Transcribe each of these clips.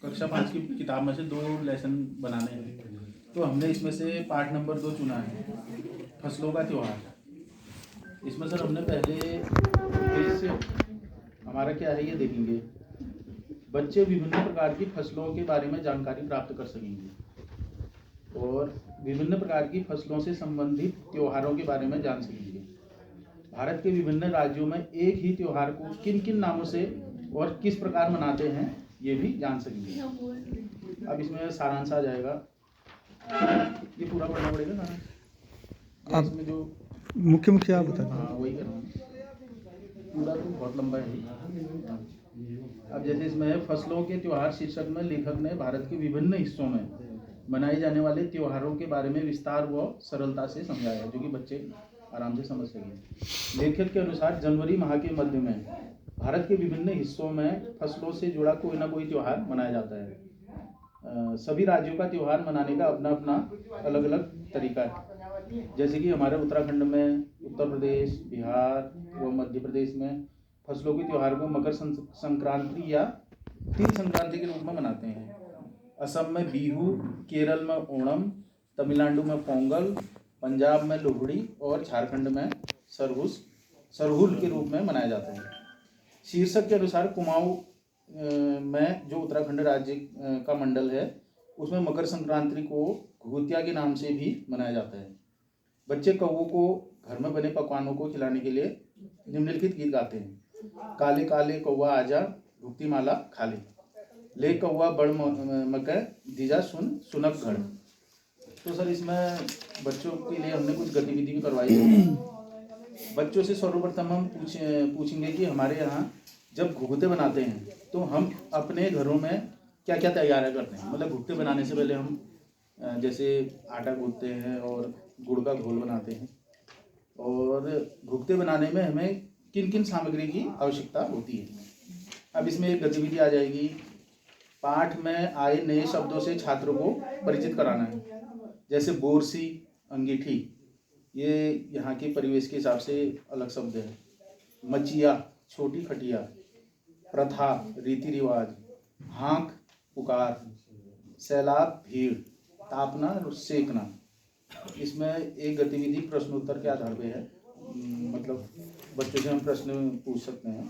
कक्षा 5 की किताब में से 2 लेसन बनाने हैं। तो हमने इसमें से पाठ नंबर 2 चुना है, फसलों का त्योहार। इसमें सर हमने पहले पेज से हमारा क्या है ये देखेंगे। बच्चे विभिन्न प्रकार की फसलों के बारे में जानकारी प्राप्त कर सकेंगे और विभिन्न प्रकार की फसलों से संबंधित त्योहारों के बारे में जान सकेंगे। भारत के विभिन्न राज्यों में एक ही त्योहार को किन किन नामों से और किस प्रकार मनाते हैं ये भी जान सकेंगे। अब इसमें सारांश आ जाएगा, ये पूरा पढ़ना पड़ेगा सारांश। आप इसमें जो मुख्य मुख्य आप बता हाँ वही कर रहा हूँ, पूरा तो बहुत लंबा है। अब जैसे इसमें है फसलों के त्योहार शीर्षक में लेखक ने भारत के विभिन्न हिस्सों में मनाए जाने वाले त्योहारों के बारे में विस्तार व सरलता से समझाया है, जो कि बच्चे आराम से समझ सकें। लेखक के अनुसार जनवरी माह के मध्य में भारत के विभिन्न हिस्सों में फसलों से जुड़ा कोई ना कोई त्योहार मनाया जाता है। सभी राज्यों का त्योहार मनाने का अपना अपना अलग अलग तरीका है। जैसे कि हमारे उत्तराखंड में, उत्तर प्रदेश, बिहार व मध्य प्रदेश में फसलों के त्योहार को मकर संक्रांति या तिल संक्रांति के रूप में मनाते हैं। असम में बिहू, केरल में ओणम, तमिलनाडु में पोंगल, पंजाब में लोहड़ी और झारखंड में सरहुल के रूप में मनाया जाता है। शीर्षक के अनुसार कुमाऊं में जो उत्तराखंड राज्य का मंडल है उसमें मकर संक्रांति को घुघुतिया के नाम से भी मनाया जाता है। बच्चे कौवों को घर में बने पकवानों को खिलाने के लिए निम्नलिखित गीत गाते हैं। काले काले कौवा आजा, भुक्ति माला खा ले कौवा बड़ मकै दीजा सुन सुनक घर। तो सर इसमें बच्चों के लिए हमने कुछ गतिविधि भी करवाई है। बच्चों से सर्वप्रथम हम पूछेंगे कि हमारे यहाँ जब घुघुते बनाते हैं तो हम अपने घरों में क्या क्या तैयारियाँ करते हैं। मतलब घुघुते बनाने से पहले हम जैसे आटा गूंथते हैं और गुड़ का घोल बनाते हैं, और घुघुते बनाने में हमें किन किन सामग्री की आवश्यकता होती है। अब इसमें एक गतिविधि आ जाएगी, पाठ में आए नए शब्दों से छात्रों को परिचित कराना है। जैसे बोरसी, अंगीठी, ये यहाँ के परिवेश के हिसाब से अलग शब्द है। मचिया, छोटी खटिया, प्रथा, रीति रिवाज, हाँक, पुकार, सैलाब, भीड़, तापना, सेकना। इसमें एक गतिविधि प्रश्नोत्तर के आधार पे है, मतलब बच्चों से हम प्रश्न पूछ सकते हैं।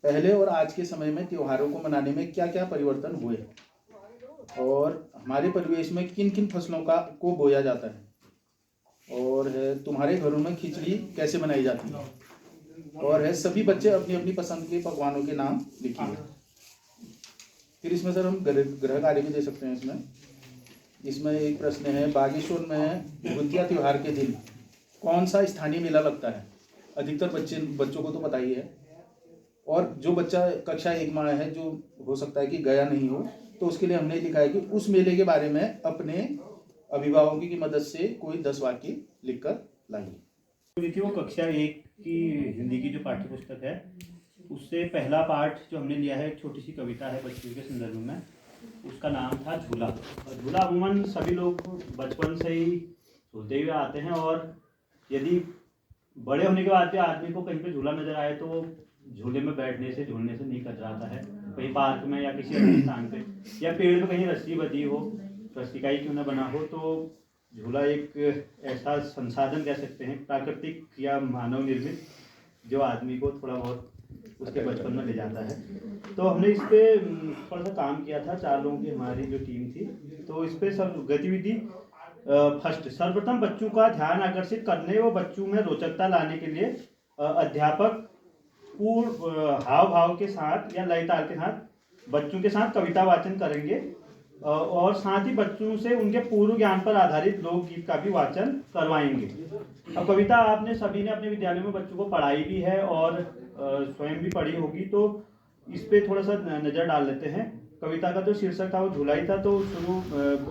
पहले और आज के समय में त्योहारों को मनाने में क्या क्या परिवर्तन हुए और हमारे परिवेश में किन किन फसलों को बोया जाता है, और है तुम्हारे घरों में खिचड़ी कैसे बनाई जाती है, और है सभी बच्चे अपनी अपनी पसंद के पकवानों के नाम लिखिए। फिर इसमें सर हम गृह कार्य भी दे सकते हैं। इसमें एक प्रश्न है, बागेश्वर में घुघुतिया त्योहार के दिन कौन सा स्थानीय मेला लगता है। अधिकतर बच्चों को तो पता ही है, और जो बच्चा कक्षा 1 में है, जो हो सकता है कि गया नहीं हो, तो उसके लिए हमने लिखा है कि उस मेले के बारे में अपने अभिभावकों की मदद से कोई 10 वाक्य लिखकर लाइए। देखिए वो कक्षा 1 की हिंदी की जो पाठ्य पुस्तक है उससे पहला पाठ जो हमने लिया है, एक छोटी सी कविता है बच्चों के संदर्भ में, उसका नाम था झूला। और झूला अमूमन सभी लोग बचपन से ही झूलते हुए आते हैं, और यदि बड़े होने के बाद भी आदमी को कहीं पे झूला नजर आए तो वो झूले में बैठने से, झूलने से नहीं कतराता है। कहीं पार्क में या किसी अन्य स्थान पे या पेड़ पे कहीं रस्सी बंधी हो, रस्सी का ही क्यों ना बना हो, तो झूला एक ऐसा संसाधन कह सकते हैं, प्राकृतिक या मानव निर्मित, जो आदमी को थोड़ा बहुत उसके बचपन में ले जाता है। तो हमने इस पे थोड़ा सा काम किया था, 4 लोगों की हमारी जो टीम थी। तो इस पे सब गतिविधि फर्स्ट, सर्वप्रथम बच्चों का ध्यान आकर्षित करने व बच्चों में रोचकता लाने के लिए अध्यापक पूर्व हाव भाव के साथ या लय ताल के साथ बच्चों के साथ कविता वाचन करेंगे, और साथ ही बच्चों से उनके पूर्व ज्ञान पर आधारित लोकगीत का भी वाचन करवाएंगे। अब कविता आपने सभी ने अपने विद्यालय में बच्चों को पढ़ाई भी है और स्वयं भी पढ़ी होगी, तो इस पे थोड़ा सा नज़र डाल लेते हैं। कविता का जो शीर्षक था वो झूला ही था। तो शुरू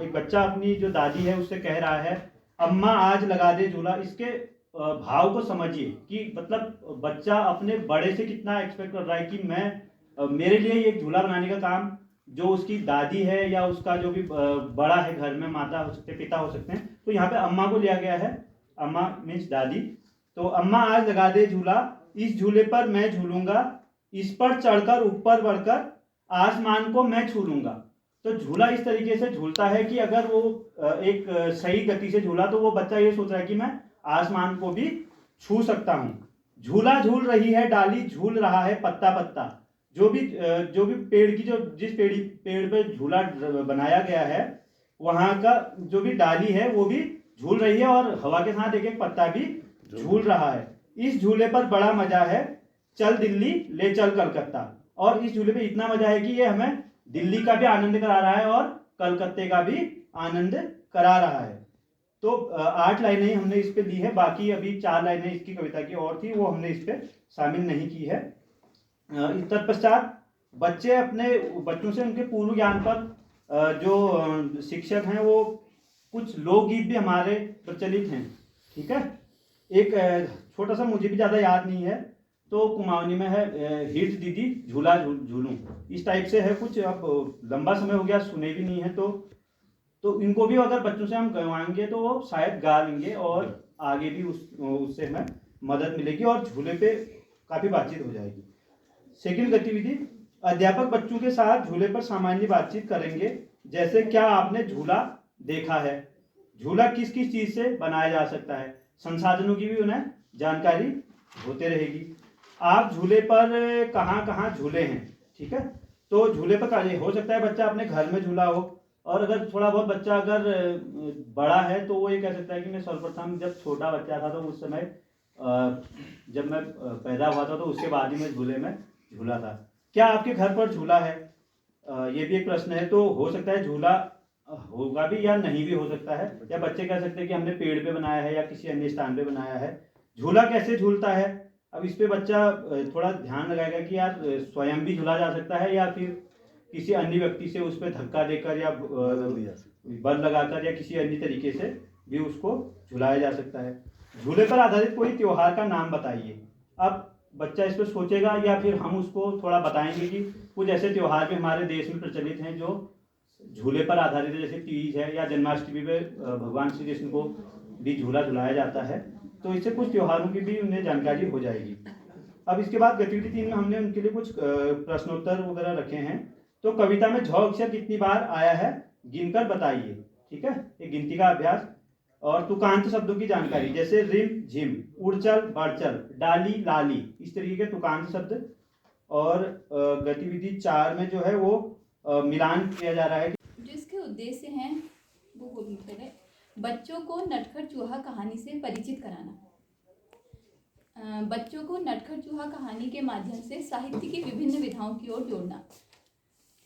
एक बच्चा अपनी जो दादी है उससे कह रहा है, अम्मा आज लगा दे झूला। इसके भाव को समझिए कि मतलब बच्चा अपने बड़े से कितना एक्सपेक्ट कर रहा है कि मैं मेरे लिए एक झूला बनाने का काम जो उसकी दादी है या उसका जो भी बड़ा है घर में, माता हो सकते हैं, पिता हो सकते हैं, तो यहाँ पे अम्मा को लिया गया है। अम्मा मीन्स दादी। तो अम्मा आज लगा दे झूला, इस झूले पर मैं झूलूंगा, इस पर चढ़कर ऊपर बढ़कर आसमान को मैं छू लूंगा। तो झूला इस तरीके से झूलता है कि अगर वो एक सही गति से झूला तो वो बच्चा ये सोच रहा है कि मैं आसमान को भी छू सकता हूँ। झूला झूल रही है डाली, झूल रहा है पत्ता पत्ता। जो भी पेड़ की जिस पेड़ पे झूला बनाया गया है वहां का जो भी डाली है वो भी झूल रही है और हवा के साथ एक एक पत्ता भी झूल रहा है। इस झूले पर बड़ा मजा है, चल दिल्ली ले चल कलकत्ता। और इस झूले पे इतना मजा है कि ये हमें दिल्ली का भी आनंद करा रहा है और कलकत्ते का भी आनंद करा रहा है। तो 8 लाइनें हमने इस पे ली है, बाकी अभी 4 लाइनें इसकी कविता की और थी, वो हमने इस पे शामिल नहीं की है। इस तत्पश्चात बच्चों से उनके पूर्व ज्ञान पर जो शिक्षक हैं वो कुछ लोकगीत भी हमारे प्रचलित हैं। ठीक है, एक छोटा सा, मुझे भी ज़्यादा याद नहीं है, तो कुमाऊनी में है हिट दीदी झूला झूलूं, इस टाइप से है कुछ। अब लंबा समय हो गया सुने भी नहीं है, तो इनको भी अगर बच्चों से हम गवाएंगे तो वो शायद गा लेंगे और आगे भी उससे हमें मदद मिलेगी और झूले पे काफ़ी बातचीत हो जाएगी। सेकंड गतिविधि, अध्यापक बच्चों के साथ झूले पर सामान्य बातचीत करेंगे, जैसे क्या आपने झूला देखा है, झूला किस किस चीज से बनाया जा सकता है, संसाधनों की भी उन्हें जानकारी होते रहेगी। आप झूले पर कहाँ कहाँ झूले हैं। ठीक है, तो झूले पर हो सकता है बच्चा अपने घर में झूला हो, और अगर थोड़ा बहुत बच्चा अगर बड़ा है तो वो ये कह सकता है कि मैं सर्वप्रथम जब छोटा बच्चा था तो उस समय जब मैं पैदा हुआ था तो उसके बाद ही मैं झूले में झूला था। क्या आपके घर पर झूला है, ये भी एक प्रश्न है। तो हो सकता है झूला होगा भी या नहीं भी हो सकता है, या बच्चे कह सकते हैं कि हमने पेड़ पे बनाया है या किसी अन्य स्थान पे बनाया है। झूला कैसे झूलता है, अब इस पे बच्चा थोड़ा ध्यान लगाएगा कि यार स्वयं भी झूला जा सकता है या फिर किसी अन्य व्यक्ति से उस पर धक्का देकर या बल लगाकर या किसी अन्य तरीके से भी उसको झुलाया जा सकता है। झूले पर आधारित कोई त्योहार का नाम बताइए। अब बच्चा इस पर सोचेगा या फिर हम उसको थोड़ा बताएंगे कि कुछ ऐसे त्योहार भी हमारे देश में प्रचलित हैं जो झूले पर आधारित है, जैसे तीज है या जन्माष्टमी पे भगवान श्री कृष्ण को भी झूला झुलाया जाता है। तो इससे कुछ त्योहारों की भी उन्हें जानकारी हो जाएगी। अब इसके बाद गतिविधि 3 में हमने उनके लिए कुछ प्रश्नोत्तर वगैरह रखे हैं। तो कविता में झ अक्षर कितनी बार आया है गिनकर बताइए। ठीक है, एक गिनती का अभ्यास। और तुकांत शब्दों की जानकारी, जैसे रिम झिम, उड़चल बढ़चल, डाली लाली, इस तरीके के तुकांत शब्द। और गतिविधि 4 में जो है वो मिलान किया जा रहा है। जो इसके उद्देश्य हैं वो बोलने पहले बच्चों को नटखट चूहा कहानी से परिचित कराना। बच्चों को नटखट चूहा कहानी के माध्यम से साहित्य की विभिन्न विधाओं की ओर जोड़ना।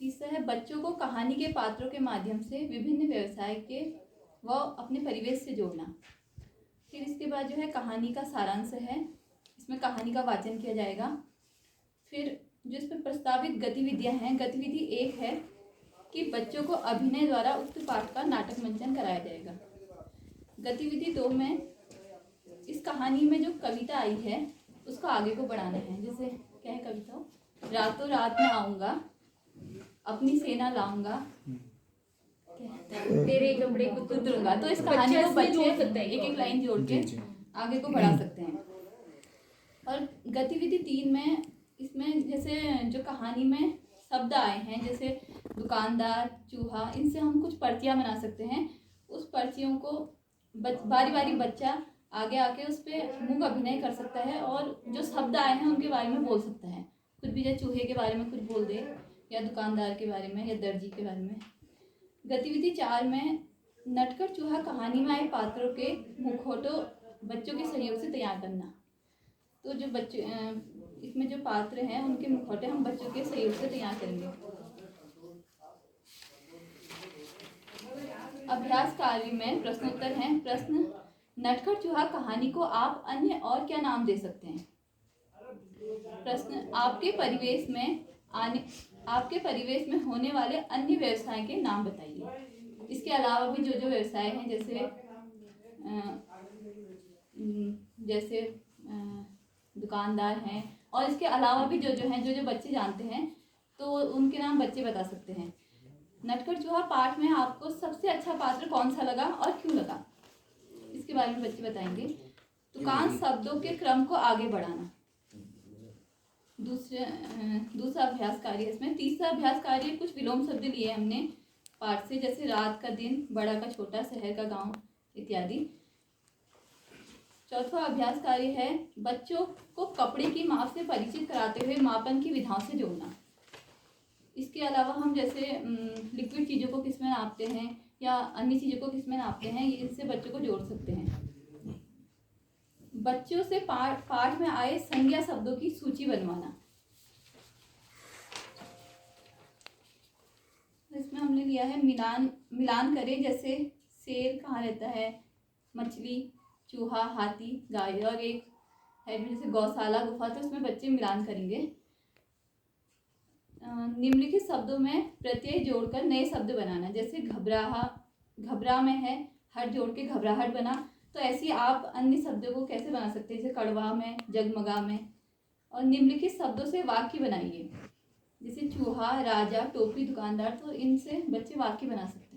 तीसरा है बच्चों को कहानी के पात्रों के माध्यम से विभिन्न व्यवसाय के व अपने परिवेश से जोड़ना। फिर इसके बाद जो है कहानी का सारांश है, इसमें कहानी का वाचन किया जाएगा। फिर जो इस पर प्रस्तावित गतिविधियां हैं, गतिविधि 1 है कि बच्चों को अभिनय द्वारा उक्त पाठ का नाटक मंचन कराया जाएगा। गतिविधि 2 में इस कहानी में जो कविता आई है उसको आगे को बढ़ाना है। जैसे क्या है कविता, रातों रात में आऊँगा, अपनी सेना लाऊंगा, तेरे कपड़े को तुरूंगा। तो इस कहानी को बच्चे जोड़ सकते हैं, एक लाइन जोड़ के आगे को बढ़ा सकते हैं। और गतिविधि 3 में इसमें जैसे जो कहानी में शब्द आए हैं, जैसे दुकानदार, चूहा, इनसे हम कुछ पर्चियाँ बना सकते हैं। उस पर्चियों को बारी बारी बच्चा आगे आके उस पर मूक अभिनय कर सकता है और जो शब्द आए हैं उनके बारे में बोल सकता है। कुछ भी, जैसे चूहे के बारे में कुछ बोल दे, या दुकानदार के बारे में, या दर्जी के बारे में। गतिविधि 4 में नटखट चूहा कहानी में आए पात्रों के मुखौटों बच्चों के सहयोग से तैयार करना। तो जो बच्चे इसमें जो पात्र हैं उनके मुखौटे हम बच्चों के सहयोग से तैयार करेंगे। अभ्यास कार्य में प्रश्नोत्तर हैं। प्रश्न, नटखट चूहा कहानी को आप अन्य और क्या नाम दे सकते हैं। प्रश्न, आपके परिवेश में होने वाले अन्य व्यवसाय के नाम बताइए। इसके अलावा भी जो जो व्यवसाय हैं, जैसे दुकानदार हैं, और इसके अलावा भी जो जो हैं, जो जो बच्चे जानते हैं तो उनके नाम बच्चे बता सकते हैं। नटखट चूहा पाठ में आपको सबसे अच्छा पात्र कौन सा लगा और क्यों लगा, इसके बारे में बच्चे बताएंगे। तुकांत शब्दों के क्रम को आगे बढ़ाना दूसरा अभ्यास कार्य। इसमें तीसरा अभ्यास कार्य कुछ विलोम शब्द लिए हमने, पाठ से, जैसे रात का दिन, बड़ा का छोटा, शहर का गांव इत्यादि। चौथा अभ्यास कार्य है बच्चों को कपड़े की माप से परिचित कराते हुए मापन की विधाओं से जोड़ना। इसके अलावा हम जैसे लिक्विड चीज़ों को किस में नापते हैं या अन्य चीज़ों को किस में नापते हैं, इससे बच्चों को जोड़ सकते हैं। बच्चों से पाठ में आए संज्ञा शब्दों की सूची बनवाना। इसमें हमने लिया है मिलान करें, जैसे शेर कहाँ रहता है, मछली, चूहा, हाथी, गाय, और एक है जैसे गौशाला, गुफा, तो उसमें बच्चे मिलान करेंगे। निम्नलिखित शब्दों में प्रत्यय जोड़कर नए शब्द बनाना, जैसे घबरा में है हट जोड़ के घबराहट बना, तो ऐसे आप अन्य शब्दों को कैसे बना सकते हैं, जैसे कड़वा में, जगमगा में। और निम्नलिखित शब्दों से वाक्य बनाइए, जैसे चूहा, राजा, टोपी, दुकानदार, तो इनसे बच्चे वाक्य बना सकते हैं।